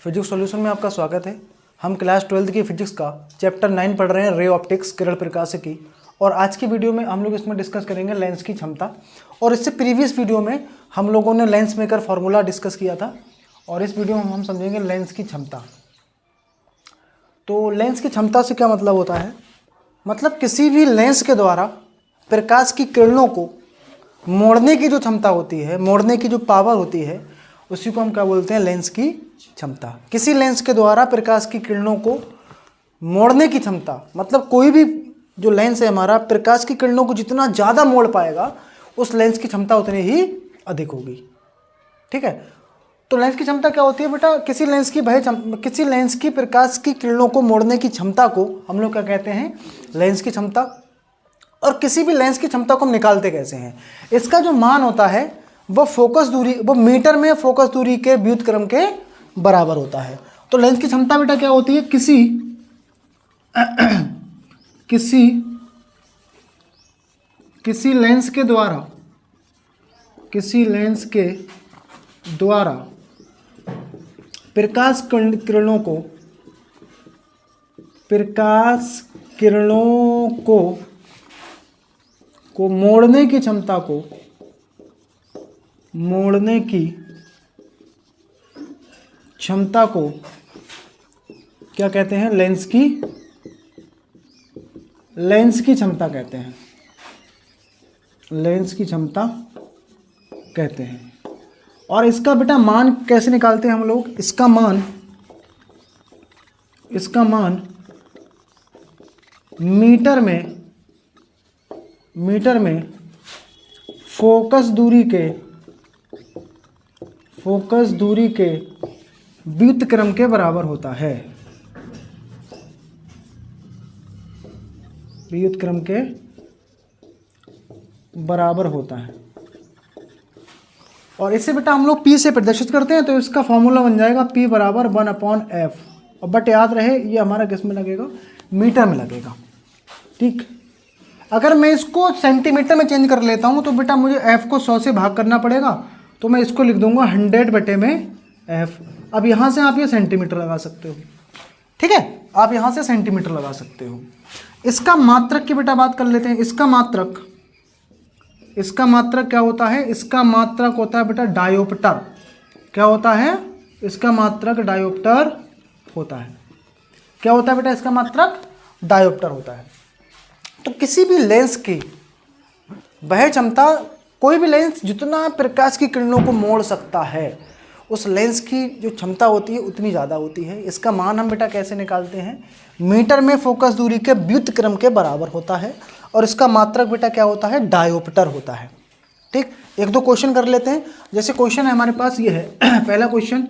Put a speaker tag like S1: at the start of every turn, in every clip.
S1: Physics solution में आपका स्वागत है। हम क्लास 12th की फिजिक्स का चैप्टर 9 पढ़ रहे हैं, रे ऑप्टिक्स, किरण प्रकाशिकी। और आज की वीडियो में हम लोग इसमें डिस्कस करेंगे लेंस की क्षमता। और इससे प्रीवियस वीडियो में हम लोगों ने लेंस मेकर फार्मूला डिस्कस किया था, और इस वीडियो में हम समझेंगे लेंस की क्षमता। तो लेंस की क्षमता से क्या मतलब होता है? मतलब किसी भी लेंस के द्वारा प्रकाश की किरणों को मोड़ने की जो क्षमता होती है, मोड़ने की जो पावर होती है, उसी को हम क्या बोलते हैं? लेंस की क्षमता। किसी लेंस के द्वारा प्रकाश की किरणों को मोड़ने की क्षमता, मतलब कोई भी जो लेंस है हमारा, प्रकाश की किरणों को जितना ज़्यादा मोड़ पाएगा उस लेंस की क्षमता उतनी ही अधिक होगी। ठीक है। तो लेंस की क्षमता क्या होती है बेटा? किसी लेंस की प्रकाश की किरणों को मोड़ने की क्षमता को हम लोग क्या कहते हैं? लेंस की क्षमता। और किसी भी लेंस की क्षमता को हम निकालते कैसे हैं? इसका जो मान होता है वो फोकस दूरी, वो मीटर में फोकस दूरी के व्युत्क्रम के बराबर होता है। तो लेंस की क्षमता बेटा क्या होती है? किसी लेंस के द्वारा प्रकाश किरणों को मोड़ने की क्षमता को क्या कहते हैं? लेंस की क्षमता कहते हैं। लेंस की क्षमता कहते हैं। और इसका बेटा मान कैसे निकालते हैं हम लोग? इसका मान मीटर में फोकस दूरी के व्युत्क्रम के बराबर होता है। व्युत्क्रम के बराबर होता है। और इसे बेटा हम लोग P से प्रदर्शित करते हैं, तो इसका फॉर्मूला बन जाएगा P बराबर 1/f। और बट याद रहे ये हमारा किस में लगेगा? मीटर में लगेगा। ठीक। अगर मैं इसको सेंटीमीटर में चेंज कर लेता हूं तो बेटा मुझे f को 100 से भाग करना पड़ेगा, तो मैं इसको लिख दूंगा 100/f। अब यहां से आप ये सेंटीमीटर लगा सकते हो। ठीक है, आप यहां से सेंटीमीटर लगा सकते हो। इसका मात्रक की बेटा बात कर लेते हैं। इसका मात्रक क्या होता है? इसका मात्रक होता है बेटा डायोप्टर। क्या होता है? इसका मात्रक डायोप्टर होता है। क्या होता है बेटा? इसका मात्रक डायोप्टर होता है। तो किसी भी लेंस की वह क्षमता, कोई भी लेंस जितना प्रकाश की किरणों को मोड़ सकता है, उस लेंस की जो क्षमता होती है उतनी ज़्यादा होती है। इसका मान हम बेटा कैसे निकालते हैं? मीटर में फोकस दूरी के व्युत्क्रम के बराबर होता है। और इसका मात्रक बेटा क्या होता है? डायोप्टर होता है। ठीक। एक दो क्वेश्चन कर लेते हैं। जैसे क्वेश्चन है हमारे पास, ये है पहला क्वेश्चन।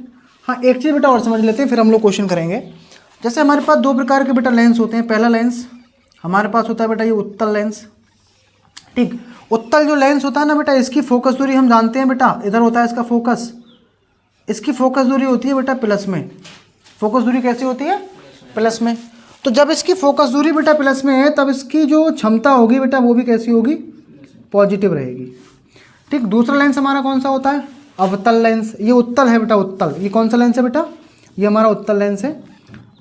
S1: हाँ, एक चीज़ बेटा और समझ लेते हैं, फिर हम लोग क्वेश्चन करेंगे। जैसे हमारे पास दो प्रकार के बेटा लेंस होते हैं। पहला लेंस हमारे पास होता है बेटा ये उत्तल लेंस। ठीक। उत्तल जो लेंस होता है ना बेटा, इसकी फोकस दूरी हम जानते हैं बेटा, इधर होता है इसका फोकस। इसकी फोकस दूरी होती है बेटा प्लस में। फोकस दूरी कैसी होती है? प्लस में। तो जब इसकी फोकस दूरी बेटा प्लस में है, तब इसकी जो क्षमता होगी बेटा वो भी कैसी होगी? पॉजिटिव रहेगी। ठीक। दूसरा लेंस हमारा कौन सा होता है? अवतल लेंस। ये उत्तल है बेटा, उत्तल। ये कौन सा लेंस है बेटा? ये हमारा उत्तल लेंस है।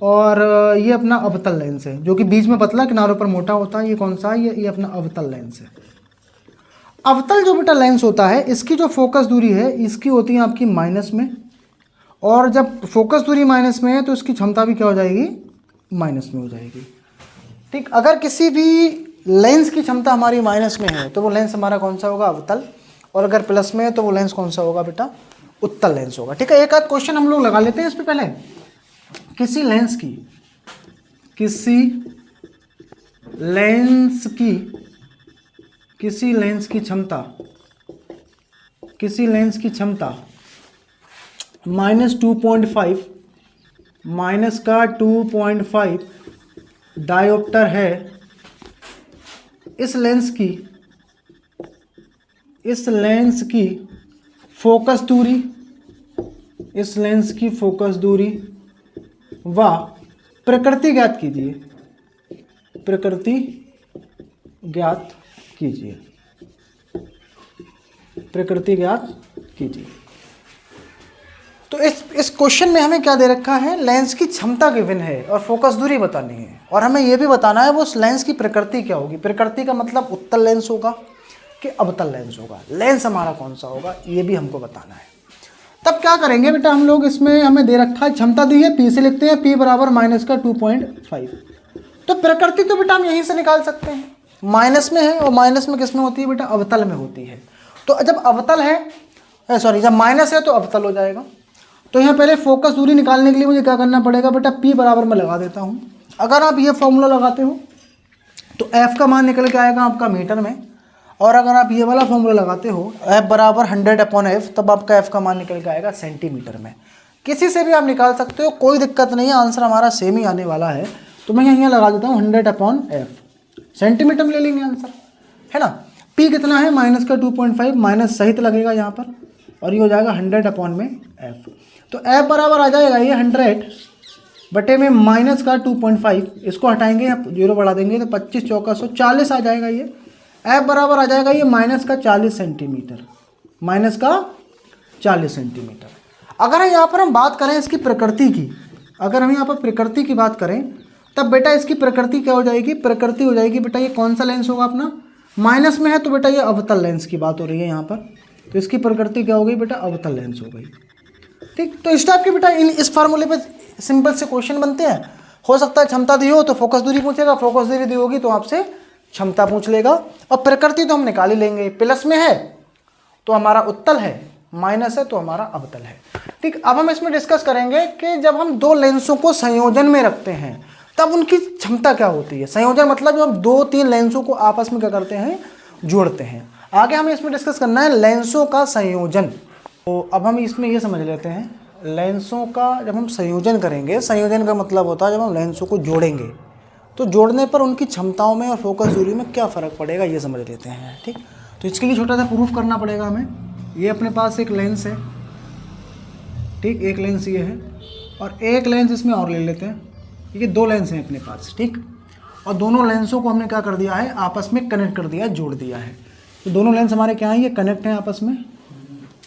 S1: और ये अपना अवतल लेंस है, जो कि बीच में पतला, किनारों पर मोटा होता है। ये कौन सा है? ये अपना अवतल लेंस है। अवतल जो बेटा लेंस होता है, इसकी जो फोकस दूरी है इसकी होती है आपकी माइनस में। और जब फोकस दूरी माइनस में है तो इसकी क्षमता भी क्या हो जाएगी? माइनस में हो जाएगी। ठीक। अगर किसी भी लेंस की क्षमता हमारी माइनस में है तो वो लेंस हमारा कौन सा होगा? अवतल। और अगर प्लस में है तो वो लेंस कौन सा होगा बेटा? उत्तल लेंस होगा। ठीक है। एक आध क्वेश्चन हम लोग लगा लेते हैं इस पे पहले। किसी लेंस की क्षमता -2.5, माइनस का 2.5 डायोप्टर है। इस लेंस की फोकस दूरी व प्रकृति ज्ञात कीजिए। तो इस क्वेश्चन में हमें क्या दे रखा है, लेंस की क्षमता गिवन है और फोकस दूरी बतानी है, और हमें यह भी बताना है वो उस लेंस की प्रकृति क्या होगी। प्रकृति का मतलब उत्तल लेंस होगा कि अवतल लेंस होगा, लेंस हमारा कौन सा होगा ये भी हमको बताना है। तब क्या करेंगे बेटा हम लोग, इसमें हमें दे रखा है क्षमता दी है P से लिखते हैं P बराबर माइनस का 2.5। तो प्रकृति तो बेटा हम यहीं से निकाल सकते हैं, माइनस में है और माइनस में किस में होती है बेटा, अवतल में होती है। तो जब अवतल है सॉरी जब माइनस है तो अवतल हो जाएगा। तो यहाँ पहले फोकस दूरी निकालने के लिए मुझे क्या करना पड़ेगा बेटा, P बराबर मैं लगा देता हूँ। अगर आप ये फॉर्मूला लगाते हो तो F का मान निकल के आएगा आपका मीटर में, और अगर आप ये वाला फॉर्मूला लगाते हो F बराबर 100/F, तब आपका F का मान निकल के आएगा सेंटीमीटर में। किसी से भी आप निकाल सकते हो, कोई दिक्कत नहीं है, आंसर हमारा सेम ही आने वाला है। तो मैं यहाँ लगा देता हूँ 100/F, सेंटीमीटर में ले लेंगे आंसर, है ना। P कितना है, माइनस का 2.5, माइनस सहित लगेगा यहाँ पर, और ये हो जाएगा 100/F। तो F बराबर आ जाएगा ये 100 बटे में माइनस का 2.5, इसको हटाएंगे, जीरो बढ़ा देंगे तो 25 चौका 140 आ जाएगा। ये F बराबर आ जाएगा ये माइनस का 40 सेंटीमीटर, माइनस का 40 सेंटीमीटर। अगर यहाँ पर हम बात करें इसकी प्रकृति की, अगर हम यहाँ पर प्रकृति की बात करें तब बेटा इसकी प्रकृति क्या हो जाएगी, प्रकृति हो जाएगी बेटा ये कौन सा लेंस होगा अपना, माइनस में है तो बेटा ये अवतल लेंस की बात हो रही है यहाँ पर, तो इसकी प्रकृति क्या हो गई बेटा, अवतल लेंस हो गई। ठीक, तो इस टाइप के बेटा इस फार्मूले पे सिंपल से क्वेश्चन बनते हैं। हो सकता है क्षमता दी हो तो फोकस दूरी पूछेगा, फोकस दूरी दी होगी तो आपसे क्षमता पूछ लेगा, और प्रकृति तो हम निकाल ही लेंगे। प्लस में है तो हमारा उत्तल है, माइनस है तो हमारा अवतल है। ठीक, अब हम इसमें डिस्कस करेंगे कि जब हम दो लेंसों को संयोजन में रखते हैं तब उनकी क्षमता क्या होती है। संयोजन मतलब जब हम 2-3 लेंसों को आपस में क्या करते हैं, जोड़ते हैं। आगे हमें इसमें डिस्कस करना है लेंसों का संयोजन। तो अब हम इसमें ये समझ लेते हैं, लेंसों का जब हम संयोजन करेंगे, संयोजन का मतलब होता है जब हम लेंसों को जोड़ेंगे तो जोड़ने पर उनकी क्षमताओं में और फोकस दूरी में क्या फ़र्क पड़ेगा ये समझ लेते हैं। ठीक, तो इसके लिए छोटा सा प्रूफ करना पड़ेगा हमें। ये अपने पास एक लेंस है, ठीक, एक लेंस ये है और एक लेंस इसमें और ले लेते हैं। ये 2 लेंस हैं अपने पास, ठीक, और दोनों लेंसों को हमने क्या कर दिया है, आपस में कनेक्ट कर दिया, जोड़ दिया है। तो दोनों लेंस हमारे क्या हैं, ये कनेक्ट हैं आपस में,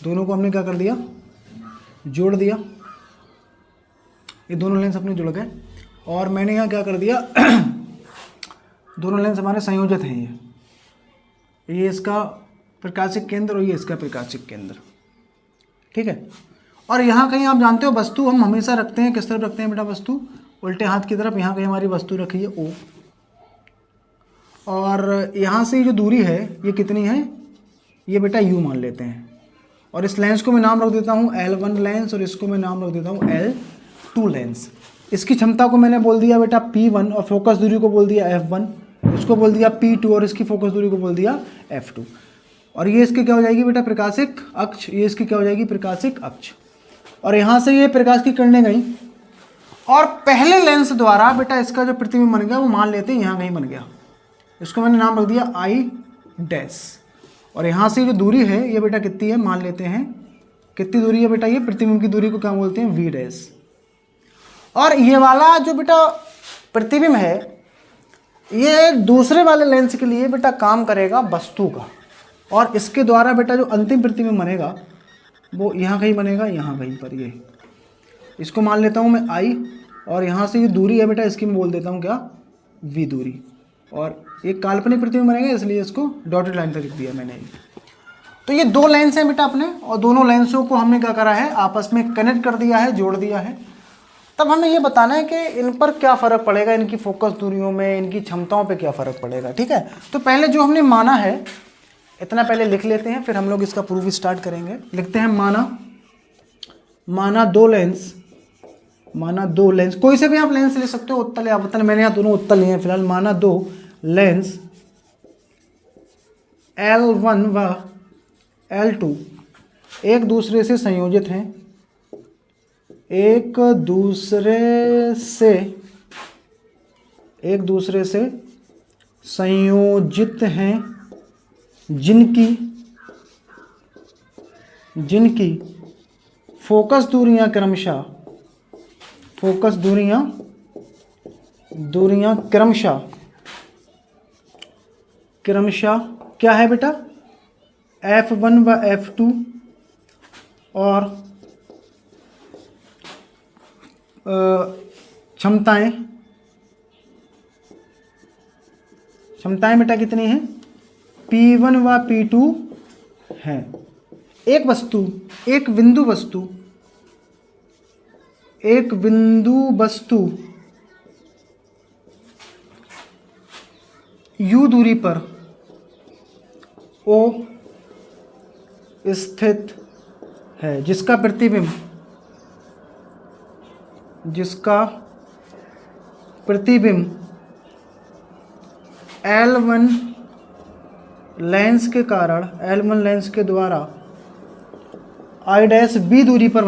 S1: दोनों को हमने क्या कर दिया, जोड़ दिया। ये दोनों लेंस अपने जुड़ गए और मैंने यहाँ क्या कर दिया दोनों लेंस हमारे संयोजित हैं। ये इसका प्रकाशिक केंद्र और ये इसका प्रकाशिक केंद्र, ठीक है। और यहाँ कहीं आप जानते हो वस्तु हम हमेशा रखते हैं, किस तरफ रखते हैं बेटा, वस्तु उल्टे हाथ की तरफ। यहाँ कहीं हमारी वस्तु रखी है O, और यहाँ से जो दूरी है ये कितनी है, ये बेटा U मान लेते हैं। और इस लेंस को मैं नाम रख देता हूँ L1 लेंस और इसको मैं नाम रख देता हूँ L2 लेंस। इसकी क्षमता को मैंने बोल दिया बेटा P1 और फोकस दूरी को बोल दिया F1, इसको बोल दिया P2 और इसकी फोकस दूरी को बोल दिया F2। और ये इसकी क्या हो जाएगी बेटा, प्रकाशिक अक्ष, ये इसकी क्या हो जाएगी, प्रकाशिक अक्ष। और यहाँ से ये प्रकाश की किरणें गई और पहले लेंस द्वारा बेटा इसका जो प्रतिबिंब बन गया वो मान लेते हैं यहाँ कहीं बन गया, इसको मैंने नाम रख दिया I'। और यहाँ से जो दूरी है ये बेटा कितनी है, मान लेते हैं कितनी दूरी है बेटा, ये प्रतिबिंब की दूरी को क्या बोलते हैं, V'। और ये वाला जो बेटा प्रतिबिंब है ये दूसरे वाले लेंस के लिए बेटा काम करेगा वस्तु का, और इसके द्वारा बेटा जो अंतिम प्रतिबिंब बनेगा वो यहाँ कहीं बनेगा, यहाँ कहीं पर। ये इसको मान लेता हूँ मैं I, और यहाँ से ये दूरी है बेटा इसकी मैं बोल देता हूँ क्या, V दूरी। और एक काल्पनिक प्रतिबिंब बनेगा इसलिए इसको डॉटेड लाइन तक लिख दिया मैंने। तो ये 2 लेंस हैं बेटा अपने, और दोनों लेंसों को हमने क्या करा है, आपस में कनेक्ट कर दिया है, जोड़ दिया है। तब हमें ये बताना है कि इन पर क्या फ़र्क पड़ेगा, इनकी फोकस दूरियों में, इनकी क्षमताओं पे क्या फ़र्क पड़ेगा। ठीक है, तो पहले जो हमने माना है इतना पहले लिख लेते हैं, फिर हम लोग इसका प्रूफ स्टार्ट करेंगे। लिखते हैं माना 2 लेंस, माना 2 लेंस, कोई से भी आप लेंस ले सकते हो, उत्तल या अवतल, मैंने यहाँ दोनों उत्तल लिए हैं फिलहाल। माना 2 लेंस L1 व L2 एक दूसरे से संयोजित हैं, एक दूसरे से संयोजित हैं, जिनकी फोकस दूरियां क्रमशः क्या है बेटा, F1 व F2 और क्षमताएं बेटा कितनी हैं? P1 व P2 है। एक बिंदु वस्तु U दूरी पर O स्थित है, जिसका प्रतिबिंब L1 लेंस के द्वारा I' B दूरी पर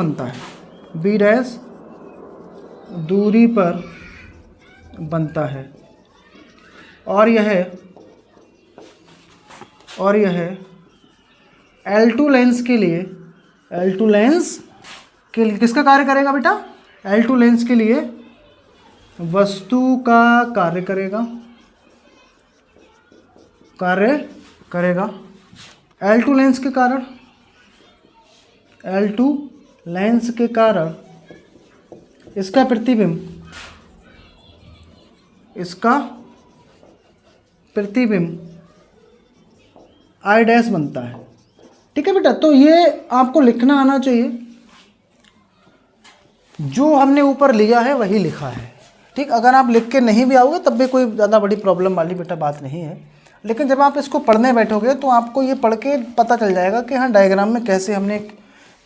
S1: बनता है, और यह L2 लेंस के लिए किसका कार्य करेगा बेटा? L2 लेंस के लिए वस्तु का कार्य करेगा। L2 लेंस के कारण इसका प्रतिबिंब I' बनता है। ठीक है बेटा, तो ये आपको लिखना आना चाहिए, जो हमने ऊपर लिया है वही लिखा है। ठीक, अगर आप लिख के नहीं भी आओगे तब भी कोई ज़्यादा बड़ी प्रॉब्लम वाली बेटा बात नहीं है, लेकिन जब आप इसको पढ़ने बैठोगे तो आपको ये पढ़ के पता चल जाएगा कि हाँ डायग्राम में कैसे हमने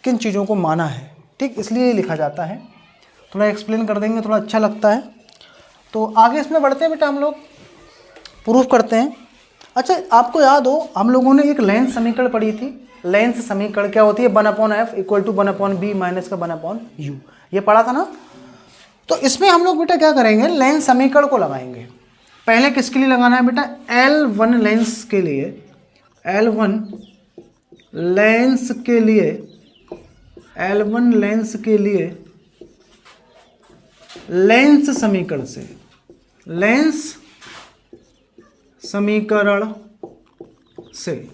S1: किन चीज़ों को माना है। ठीक, इसलिए ये लिखा जाता है। थोड़ा एक्सप्लेन कर देंगे, थोड़ा अच्छा लगता है। तो आगे इसमें बढ़ते हैं बेटा, हम लोग प्रूफ करते हैं। अच्छा, आपको याद हो हम लोगों ने एक लेंस समीकरण पढ़ी थी। लेंस समीकरण क्या होती है? 1/f = 1/b माइनस का 1/u, ये पढ़ा था ना। तो इसमें हम लोग बेटा क्या करेंगे? लेंस समीकरण को लगाएंगे। पहले किसके लिए लगाना है बेटा? L1 लेंस के लिए लेंस समीकरण से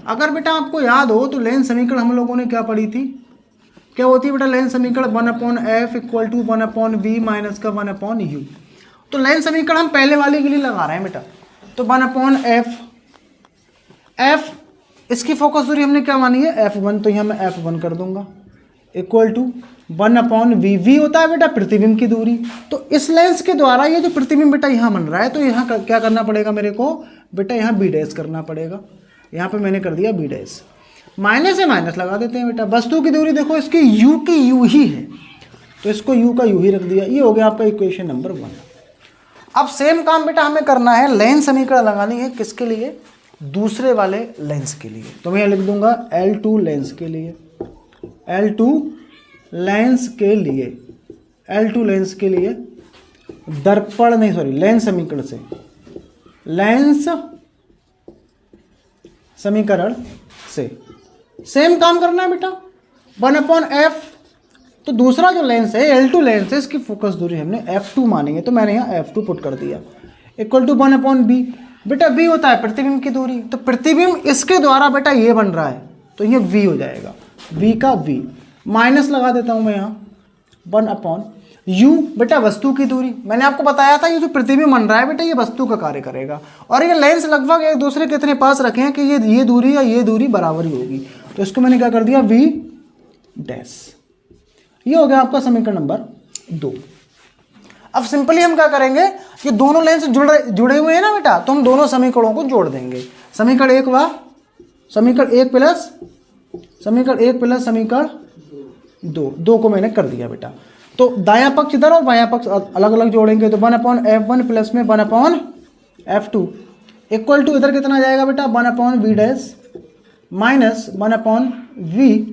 S1: अगर बेटा आपको याद हो तो लेंस समीकरण हम लोगों ने क्या पढ़ी थी? क्या होती है बेटा लेंस समीकरण? 1/f = 1/v माइनस का 1/u। तो लेंस समीकरण हम पहले वाले के लिए लगा रहे हैं बेटा। तो 1/f, इसकी फोकस दूरी हमने क्या मानी है? f1, तो यहाँ मैं f1 कर दूंगा, इक्वल टू 1/v। v होता है बेटा प्रतिबिंब की दूरी। तो इस लेंस के द्वारा ये जो प्रतिबिंब बेटा यहाँ बन रहा है, तो यहाँ क्या करना पड़ेगा मेरे को बेटा? यहाँ b' करना पड़ेगा। यहाँ पे मैंने कर दिया b'। माइनस से माइनस लगा देते हैं बेटा। वस्तु की दूरी देखो इसकी u की u ही है, तो इसको u का u ही रख दिया। ये हो गया आपका इक्वेशन नंबर 1। अब सेम काम बेटा हमें करना है, लेंस समीकरण लगानी है। किसके लिए? दूसरे वाले लेंस के लिए। तो मैं लिख दूंगा L2 लेंस के लिए, लेंस समीकरण से सेम काम करना है बेटा। 1/f, तो दूसरा जो लेंस है L2 लेंस है, इसकी फोकस दूरी हमने f2 मानेंगे, तो मैंने यहाँ f2 पुट कर दिया, इक्वल टू 1/b। बेटा b होता है प्रतिबिंब की दूरी, तो प्रतिबिंब इसके द्वारा बेटा ये बन रहा है, तो ये v हो जाएगा। v का v माइनस लगा देता हूँ मैं यहाँ 1/u। बेटा वस्तु की दूरी, मैंने आपको बताया था ये जो प्रतिबिंब बन रहा है बेटा ये वस्तु का कार्य करेगा। और ये लेंस लगभग एक दूसरे के इतने पास रखे हैं कि ये दूरी या ये दूरी बराबर ही होगी, तो इसको मैंने क्या कर दिया v'। ये हो गया आपका समीकरण नंबर 2। अब सिंपली हम क्या करेंगे, ये दोनों लेंस जुड़े हुए हैं ना बेटा, तो हम दोनों समीकरणों को जोड़ देंगे। समीकरण 1 प्लस समीकरण 2 को मैंने कर दिया बेटा। तो दायां पक्ष इधर और बायां पक्ष अलग अलग जोड़ेंगे, तो 1/f1 प्लस में 1/f2 इक्वल टू इधर कितना जाएगा बेटा? 1/v' माइनस 1/v,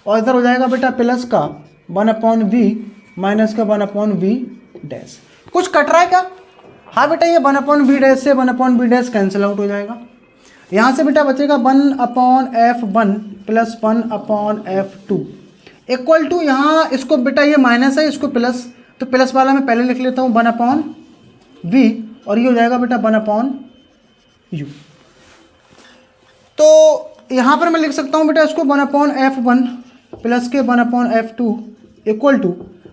S1: और इधर हो जाएगा बेटा प्लस का 1/v माइनस का 1/v'। कुछ कट रहा है क्या? हाँ बेटा, ये 1/v' से 1/v' कैंसिल आउट हो जाएगा। यहाँ से बेटा बचेगा 1/f1 plus 1/f2 equal to, यहाँ इसको बेटा ये माइनस है, इसको प्लस, तो प्लस वाला मैं पहले लिख लेता हूँ 1/v, और ये हो जाएगा बेटा 1/u। तो यहाँ पर मैं लिख सकता हूँ बेटा इसको 1/f1 प्लस के 1/f2 इक्वल टू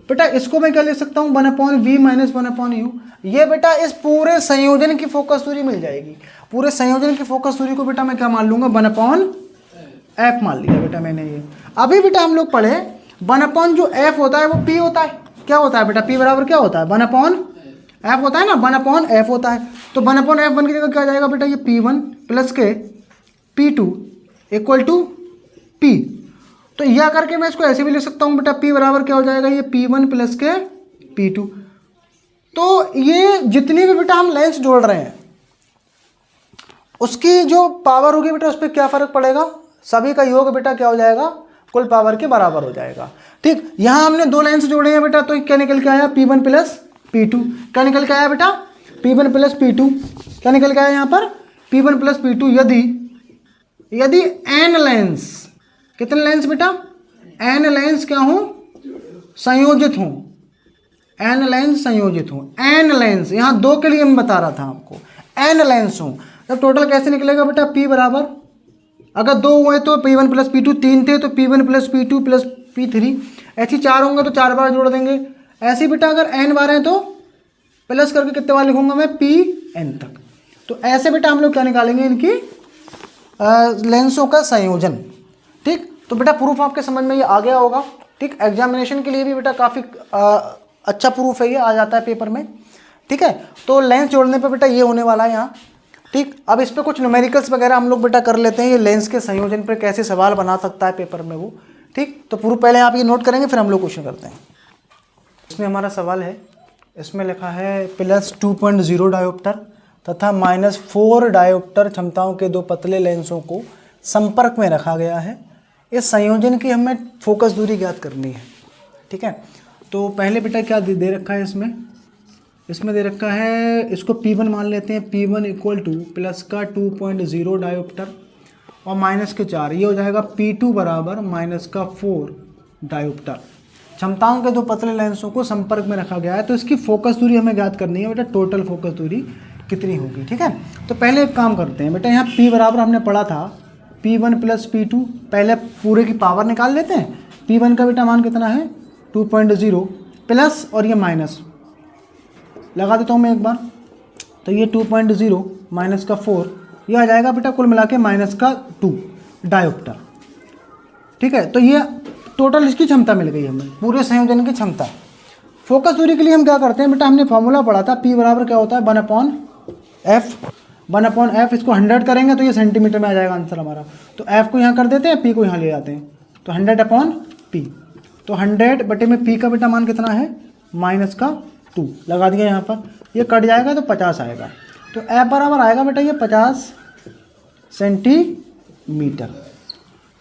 S1: बेटा इसको मैं क्या ले सकता हूँ 1/v माइनस 1/u। ये बेटा इस पूरे संयोजन की फोकस दूरी मिल जाएगी। पूरे संयोजन की फोकस दूरी को बेटा मैं क्या मान लूंगा 1/f मान लिया बेटा मैंने। ये अभी बेटा हम लोग पढ़े 1/ जो f होता है वो p होता है। क्या होता है बेटा p बराबर क्या होता है 1/f होता है ना, 1/f होता है। तो 1/f बन की जगह क्या जाएगा बेटा ये p1 प्लस के p2 इक्वल टू p। तो यह करके मैं इसको ऐसे भी लिख सकता हूँ बेटा p बराबर क्या हो जाएगा ये p1 प्लस के p2। तो ये जितनी भी बेटा हम लेंस जोड़ रहे हैं उसकी जो पावर होगी बेटा उस पर क्या फर्क पड़ेगा, सभी का योग बेटा क्या हो जाएगा कुल पावर के बराबर हो जाएगा। ठीक, यहां हमने दो लेंस जोड़े हैं बेटा, तो क्या निकल के आया p1 प्लस p2। क्या निकल के आया बेटा p1 प्लस p2। क्या निकल के आया यहाँ पर p1 प्लस p2। यदि n लेंस, कितने लेंस बेटा n लेंस क्या हो संयोजित हो, n लेंस संयोजित हो। n लेंस यहाँ दो के लिए मैं बता रहा था आपको, n लेंस हो तब टोटल कैसे निकलेगा बेटा p बराबर, अगर दो हुए तो p1 प्लस p2, तीन थे तो p1 plus p2 plus p3, ऐसे चार होंगे तो 4 बार जोड़ देंगे। ऐसे बेटा अगर n बार हैं तो प्लस करके कितने बार लिखूंगा मैं pn तक। तो ऐसे बेटा हम लोग क्या निकालेंगे इनकी लेंसों का संयोजन। ठीक, तो बेटा प्रूफ आपके समझ में ये आ गया होगा। ठीक, एग्जामिनेशन के लिए भी बेटा काफ़ी अच्छा प्रूफ है, ये आ जाता है पेपर में। ठीक है, तो लेंस जोड़ने पे बेटा ये होने वाला है यहाँ। ठीक, अब इस पे कुछ न्यूमेरिकल्स वगैरह हम लोग बेटा कर लेते हैं, ये लेंस के संयोजन पे कैसे सवाल बना सकता है पेपर में वो। ठीक, तो प्रूफ पहले आप ये नोट करेंगे फिर हम लोग क्वेश्चन करते हैं। इसमें हमारा सवाल है, इसमें लिखा है प्लस 2.0 डायोप्टर तथा -4 डायोप्टर क्षमताओं के दो पतले लेंसों को संपर्क में रखा गया है। इस संयोजन की हमें फोकस दूरी ज्ञात करनी है। ठीक है, तो पहले बेटा क्या दे रखा है इसमें दे रखा है, इसको P1 मान लेते हैं। P1 इक्वल टू प्लस का 2.0 डायोप्टर और माइनस के 4, ये हो जाएगा P2 बराबर माइनस का 4 डायोप्टर। क्षमताओं के दो पतले लेंसों को संपर्क में रखा गया है, तो इसकी फोकस दूरी हमें ज्ञात करनी है बेटा, टोटल फोकस दूरी कितनी होगी। ठीक है, तो पहले एक काम करते हैं बेटा, यहाँ P बराबर हमने पढ़ा था P1 प्लस P2, पहले पूरे की पावर निकाल लेते हैं। P1 का बेटा मान कितना है 2.0 प्लस और ये माइनस लगा देता हूँ मैं एक बार, तो ये 2.0 माइनस का 4, ये आ जाएगा बेटा कुल मिला के माइनस का 2 डायोप्टर। ठीक है, तो ये टोटल इसकी क्षमता मिल गई हमें, पूरे संयोजन की क्षमता। फोकस दूरी के लिए हम क्या करते हैं बेटा, हमने फॉर्मूला पढ़ा था P बराबर क्या होता है 1/f। इसको 100 करेंगे तो ये सेंटीमीटर में आ जाएगा आंसर हमारा। तो f को यहाँ कर देते हैं, p को यहाँ ले जाते हैं, तो 100/p। तो 100 बटे में p का बेटा मान कितना है माइनस का 2 लगा दिया यहाँ पर, ये कट जाएगा तो 50 आएगा। तो f बराबर आएगा बेटा ये 50 सेंटीमीटर।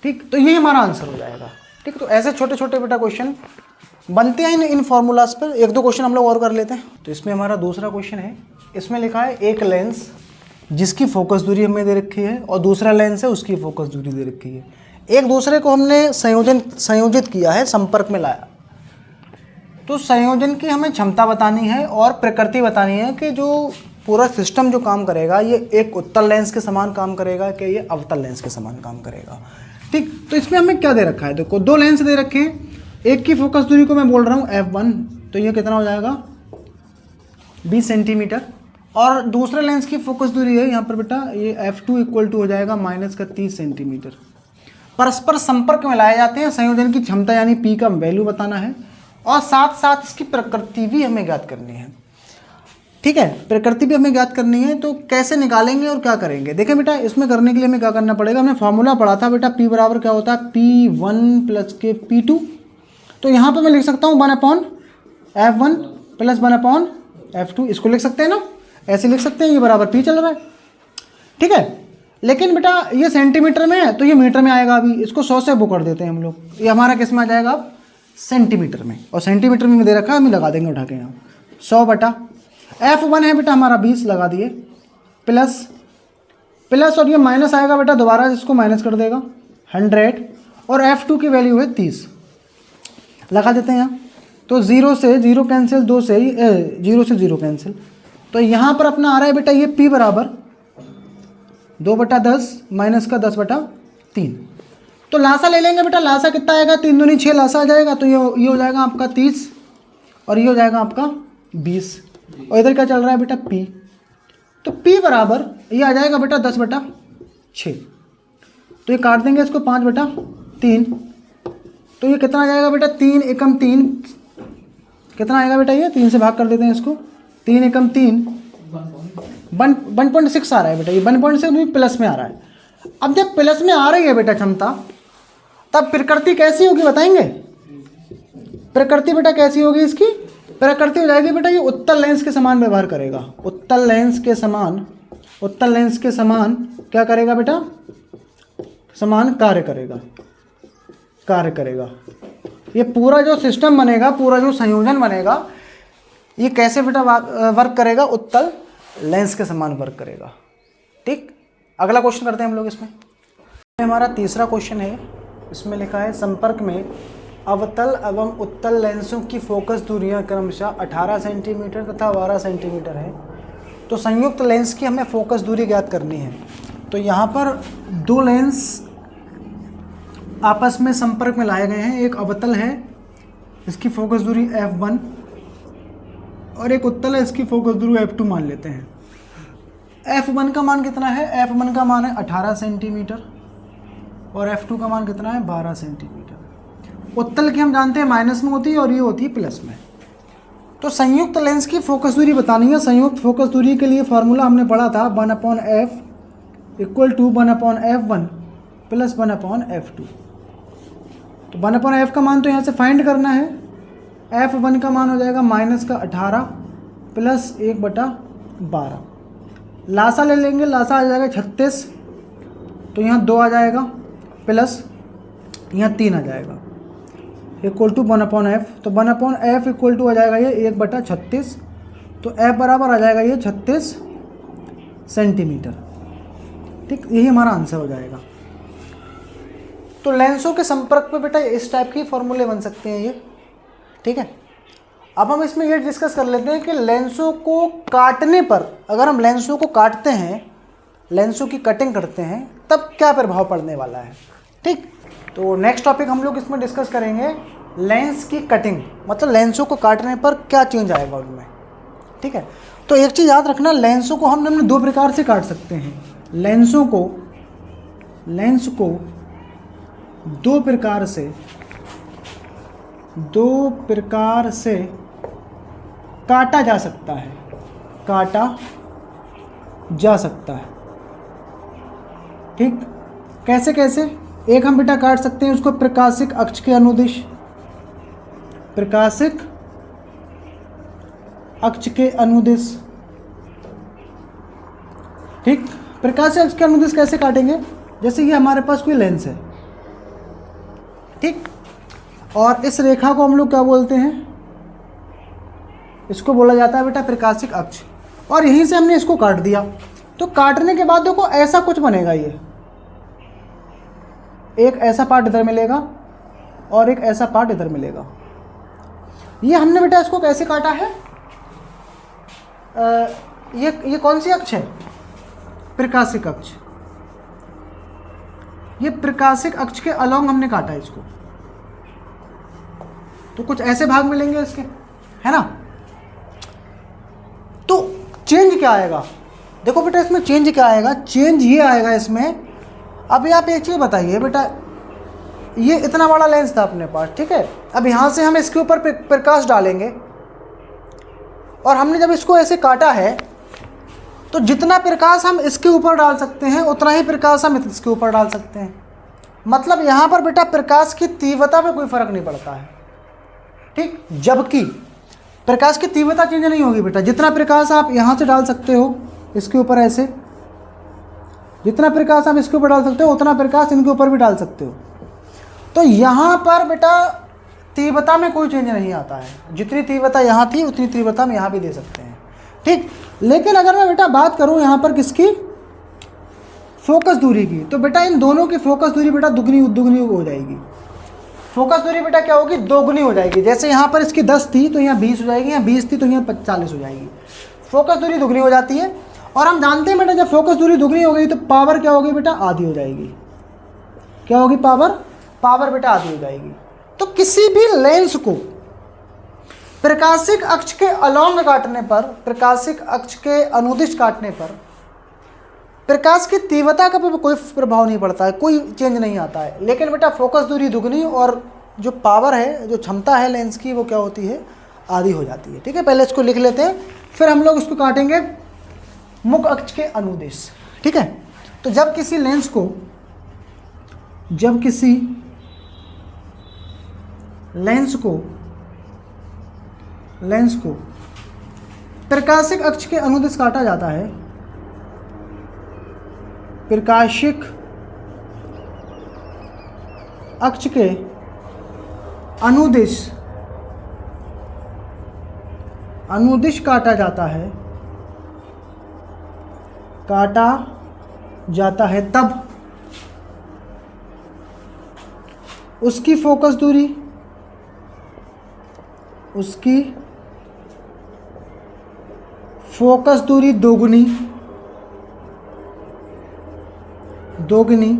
S1: ठीक, तो ये हमारा आंसर हो जाएगा। ठीक, तो ऐसे छोटे छोटे बेटा क्वेश्चन बनते हैं इन फॉर्मूलाज पर। एक दो क्वेश्चन हम लोग और कर लेते हैं। तो इसमें हमारा दूसरा क्वेश्चन है, इसमें लिखा है एक लेंस जिसकी फोकस दूरी हमें दे रखी है और दूसरा लेंस है उसकी फोकस दूरी दे रखी है। एक दूसरे को हमने संयोजित किया है, संपर्क में लाया। तो संयोजन की हमें क्षमता बतानी है और प्रकृति बतानी है कि जो पूरा सिस्टम जो काम करेगा ये एक उत्तल लेंस के समान काम करेगा कि ये अवतल लेंस के समान काम करेगा। ठीक, तो इसमें हमें क्या दे रखा है, देखो दो लेंस दे रखे हैं, एक की फोकस दूरी को मैं बोल रहा हूँ f1, तो ये कितना हो जाएगा 20 सेंटीमीटर, और दूसरे लेंस की फोकस दूरी है यहाँ पर बेटा ये f2 इक्वल टू हो जाएगा माइनस का 30 सेंटीमीटर। परस्पर संपर्क में लाए जाते हैं, संयोजन की क्षमता यानी p का वैल्यू बताना है और साथ साथ इसकी प्रकृति भी हमें ज्ञात करनी है। ठीक है, प्रकृति भी हमें ज्ञात करनी है। तो कैसे निकालेंगे और क्या करेंगे, देखें बेटा इसमें करने के लिए हमें क्या करना पड़ेगा, हमने फॉर्मूला पढ़ा था बेटा p बराबर क्या होता है P1 प्लस के P2। तो यहाँ पर मैं लिख सकता हूँ 1/f1 प्लस 1/f2, इसको लिख सकते हैं ना, ऐसे लिख सकते हैं, ये बराबर p चल रहा है। ठीक है, लेकिन बेटा ये सेंटीमीटर में है तो ये मीटर में आएगा, अभी इसको 100 से वो कर देते हैं हम लोग, ये हमारा किस में आ जाएगा अब सेंटीमीटर में, और सेंटीमीटर में दे रखा है, हम लगा देंगे उठा के यहाँ 100 बटा f1 है बेटा हमारा 20 लगा दिए, प्लस और ये माइनस आएगा बेटा, दोबारा इसको माइनस कर देगा 100, और f2 की वैल्यू है 30 लगा देते हैं यहाँ। तो 0 से 0 कैंसिल, 2 से 0 से 0 कैंसिल, तो यहाँ पर अपना आ रहा है बेटा ये p बराबर 2/10 माइनस का 10/3। तो लासा ले लेंगे बेटा, लासा कितना आएगा 3 दूनी 6 लासा आ जाएगा, तो ये हो जाएगा आपका 30 और ये हो जाएगा आपका 20, और इधर क्या चल रहा है बेटा P, तो P बराबर ये आ जाएगा बेटा 10/6। तो ये काट देंगे इसको 5/3, तो ये कितना आ जाएगा बेटा 3 एकम 3, कितना आएगा बेटा ये 3 से भाग कर देते हैं इसको, 3 एकम 3 1.6 आ रहा है बेटा, ये 1.6 भी प्लस में आ रहा है। अब जब प्लस में आ रही है बेटा क्षमता, तब प्रकृति कैसी होगी बताएंगे? प्रकृति बेटा कैसी होगी इसकी? प्रकृति हो जाएगी बेटा ये उत्तल लेंस के समान व्यवहार करेगा, उत्तल लेंस के समान क्या करेगा बेटा? समान कार्य करेगा। ये पूरा जो सिस्टम बनेगा, पूरा जो संयोजन बनेगा, ये कैसे बेटा वर्क करेगा? उत्तल लेंस के समान वर्क करेगा। ठीक, अगला क्वेश्चन करते हैं हम लोग। इसमें हमारा तीसरा क्वेश्चन है, इसमें लिखा है संपर्क में अवतल एवं उत्तल लेंसों की फोकस दूरियां क्रमशः 18 सेंटीमीटर तथा 12 सेंटीमीटर है। तो संयुक्त लेंस की हमें फोकस दूरी ज्ञात करनी है। तो यहाँ पर दो लेंस आपस में संपर्क में लाए गए हैं, एक अवतल है, इसकी फोकस दूरी f1, और एक उत्तल है, इसकी फोकस दूरी f2 मान लेते हैं। f1 का मान कितना है? f1 का मान है 18 सेंटीमीटर और f2 का मान कितना है? 12 सेंटीमीटर। उत्तल की हम जानते हैं माइनस में होती है और ये होती है प्लस में। तो संयुक्त लेंस की फोकस दूरी बतानी है। संयुक्त फोकस दूरी के लिए फॉर्मूला हमने पढ़ा था 1/f = 1/f1 + 1/f2। तो 1/f का मान तो यहाँ से फाइंड करना है। f1 का मान हो जाएगा -18 + 1/12। लासा ले लेंगे, लासा आ जाएगा 36, तो यहाँ 2 आ जाएगा प्लस यहाँ 3 आ जाएगा, = 1/f। तो 1/f = आ जाएगा ये 1/36, तो f बराबर आ जाएगा ये 36 सेंटीमीटर। ठीक, यही हमारा आंसर हो जाएगा। तो लेंसों के संपर्क पे बेटा इस टाइप की फॉर्मूले बन सकते हैं ये। ठीक है, अब हम इसमें ये डिस्कस कर लेते हैं कि लेंसों को काटने पर, अगर हम लेंसों को काटते हैं, लेंसों की कटिंग करते हैं, तब क्या प्रभाव पड़ने वाला है। ठीक, तो नेक्स्ट टॉपिक हम लोग इसमें डिस्कस करेंगे लेंस की कटिंग, मतलब लेंसों को काटने पर क्या चेंज आएगा उनमें। ठीक है, तो एक चीज़ याद रखना, लेंसों को हम दो प्रकार से काट सकते हैं। लेंस को दो प्रकार से काटा जा सकता है। ठीक, कैसे कैसे? एक हम बेटा काट सकते हैं उसको प्रकाशिक अक्ष के अनुदिश, ठीक, प्रकाशिक अक्ष के अनुदिश कैसे काटेंगे? जैसे ये हमारे पास कोई लेंस है, ठीक, और इस रेखा को हम लोग क्या बोलते हैं? इसको बोला जाता है बेटा प्रकाशिक अक्ष। और यहीं से हमने इसको काट दिया, तो काटने के बाद देखो ऐसा कुछ बनेगा, ये एक ऐसा पार्ट इधर मिलेगा और एक ऐसा पार्ट इधर मिलेगा। ये हमने बेटा इसको कैसे काटा है? ये कौन सी अक्ष है? प्रकाशिक अक्ष। ये प्रकाशिक अक्ष के अलोंग हमने काटा है इसको, तो कुछ ऐसे भाग मिलेंगे इसके, है ना। तो चेंज क्या आएगा? देखो बेटा इसमें चेंज क्या आएगा? चेंज ये आएगा इसमें। अभी आप एक चीज़ बताइए बेटा, ये इतना बड़ा लेंस था अपने पास, ठीक है, अब यहाँ से हम इसके ऊपर प्रकाश डालेंगे, और हमने जब इसको ऐसे काटा है, तो जितना प्रकाश हम इसके ऊपर डाल सकते हैं उतना ही प्रकाश हम इसके ऊपर डाल सकते हैं। मतलब यहाँ पर बेटा प्रकाश की तीव्रता में कोई फर्क नहीं पड़ता है, ठीक। जबकि प्रकाश की तीव्रता चेंज नहीं होगी बेटा, जितना प्रकाश आप यहाँ से डाल सकते हो इसके ऊपर ऐसे, जितना प्रकाश आप इसके ऊपर डाल सकते हो उतना प्रकाश इनके ऊपर भी डाल सकते हो। तो यहाँ पर बेटा तीव्रता में कोई चेंज नहीं आता है, जितनी तीव्रता यहाँ थी उतनी तीव्रता हम यहाँ भी दे सकते हैं, ठीक। लेकिन अगर मैं बेटा बात करूँ यहाँ पर किसकी? फोकस दूरी की, तो बेटा इन दोनों की फोकस दूरी बेटा दुगनी हो जाएगी। फोकस दूरी बेटा क्या होगी? दोगुनी हो जाएगी। जैसे यहाँ पर इसकी 10 थी तो यहाँ 20 हो जाएगी, यहाँ 20 थी तो यहाँ 40 हो जाएगी। फोकस दूरी दुगनी हो जाती है, और हम जानते हैं बेटा जब फोकस दूरी दुगनी हो गई तो पावर क्या होगी बेटा? आधी हो जाएगी। क्या होगी? पावर बेटा आधी हो जाएगी। तो किसी भी लेंस को प्रकाशिक अक्ष के अलोंग काटने पर, प्रकाशिक अक्ष के अनुदिश काटने पर प्रकाश की तीव्रता का कोई प्रभाव नहीं पड़ता है, कोई चेंज नहीं आता है। लेकिन बेटा फोकस दूरी दुगनी और जो पावर है, जो क्षमता है लेंस की, वो क्या होती है, आधी हो जाती है। ठीक है, पहले इसको लिख लेते हैं, फिर हम लोग इसको काटेंगे मुख अक्ष के अनुदिश। ठीक है, तो जब किसी लेंस को प्रकाशिक अक्ष के अनुदिश काटा जाता है, प्रकाशिक अक्ष के अनुदिश काटा जाता है, तब उसकी फोकस दूरी दोगुनी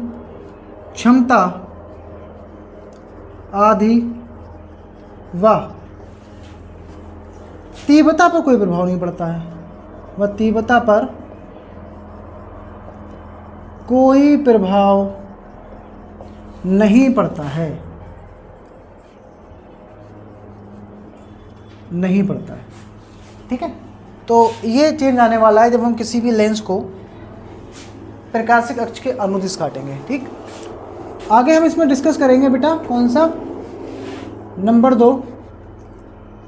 S1: क्षमता आधी व तीव्रता पर कोई प्रभाव नहीं पड़ता है, वह तीव्रता पर कोई प्रभाव नहीं पड़ता है, नहीं पड़ता है। ठीक है, तो ये चेंज आने वाला है जब हम किसी भी लेंस को प्रकाशिक अक्ष के अनुदिश काटेंगे। ठीक, आगे हम इसमें डिस्कस करेंगे बेटा कौन सा, नंबर 2,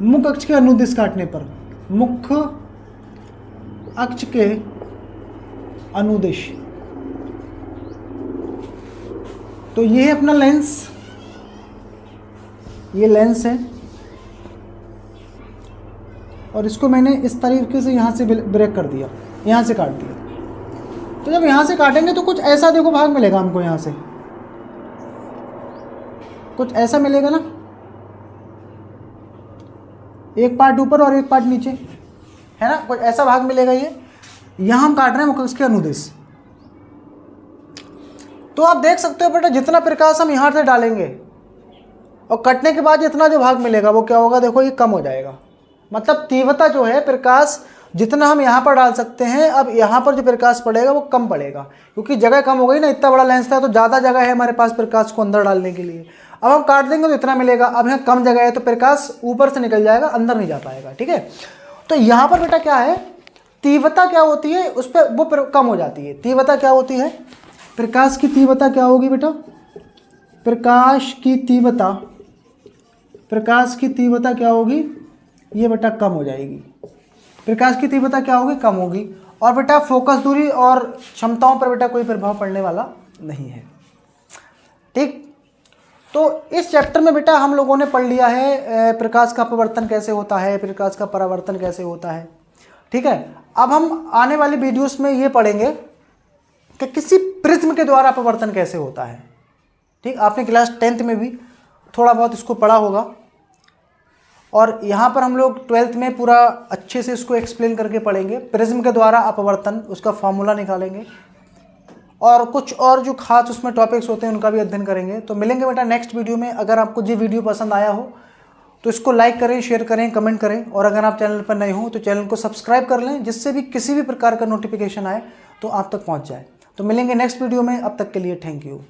S1: मुख अक्ष के अनुदिश काटने पर, मुख अक्ष के अनुदिश। तो ये है अपना लेंस, ये लेंस है और इसको मैंने इस तरीके से यहाँ से ब्रेक कर दिया, यहाँ से काट दिया। तो जब यहाँ से काटेंगे तो कुछ ऐसा देखो भाग मिलेगा हमको, यहाँ से कुछ ऐसा मिलेगा ना, एक पार्ट ऊपर और एक पार्ट नीचे, है ना, कुछ ऐसा भाग मिलेगा। ये यहाँ हम काट रहे हैं मुख अक्ष के अनुदिश। तो आप देख सकते हो बेटा जितना प्रकाश हम यहाँ से डालेंगे और कटने के बाद जितना जो भाग मिलेगा वो क्या होगा, देखो ये कम हो जाएगा। मतलब तीव्रता जो है, प्रकाश जितना हम यहाँ पर डाल सकते हैं, अब यहाँ पर जो प्रकाश पड़ेगा वो कम पड़ेगा, क्योंकि जगह कम हो गई ना। इतना बड़ा लेंस था तो ज़्यादा जगह है हमारे पास प्रकाश को अंदर डालने के लिए। अब हम काट देंगे तो इतना मिलेगा, अब यहाँ कम जगह है तो प्रकाश ऊपर से निकल जाएगा, अंदर नहीं जा पाएगा। ठीक है, तो यहाँ पर बेटा क्या है, तीव्रता क्या होती है, उस पर वो कम हो जाती है। तीव्रता क्या होती है, प्रकाश की तीव्रता क्या होगी बेटा, प्रकाश की तीव्रता क्या होगी, ये बेटा कम हो जाएगी। प्रकाश की तीव्रता क्या होगी, कम होगी। और बेटा फोकस दूरी और क्षमताओं पर बेटा कोई प्रभाव पड़ने वाला नहीं है। ठीक, तो इस चैप्टर में बेटा हम लोगों ने पढ़ लिया है प्रकाश का अपवर्तन कैसे होता है, प्रकाश का परावर्तन कैसे होता है। ठीक है, अब हम आने वाली वीडियोस में ये पढ़ेंगे कि किसी प्रिज्म के द्वारा अपवर्तन कैसे होता है। ठीक, आपने क्लास 10th में भी थोड़ा बहुत इसको पढ़ा होगा, और यहाँ पर हम लोग 12th में पूरा अच्छे से इसको एक्सप्लेन करके पढ़ेंगे। प्रिज्म के द्वारा अपवर्तन, उसका फॉर्मूला निकालेंगे और कुछ और जो खास उसमें टॉपिक्स होते हैं उनका भी अध्ययन करेंगे। तो मिलेंगे बेटा नेक्स्ट वीडियो में। अगर आपको ये वीडियो पसंद आया हो तो इसको लाइक करें, शेयर करें, कमेंट करें, और अगर आप चैनल पर नए हो तो चैनल को सब्सक्राइब कर लें, जिससे भी किसी भी प्रकार का नोटिफिकेशन आए तो आप तक पहुँच जाए। तो मिलेंगे नेक्स्ट वीडियो में, अब तक के लिए थैंक यू।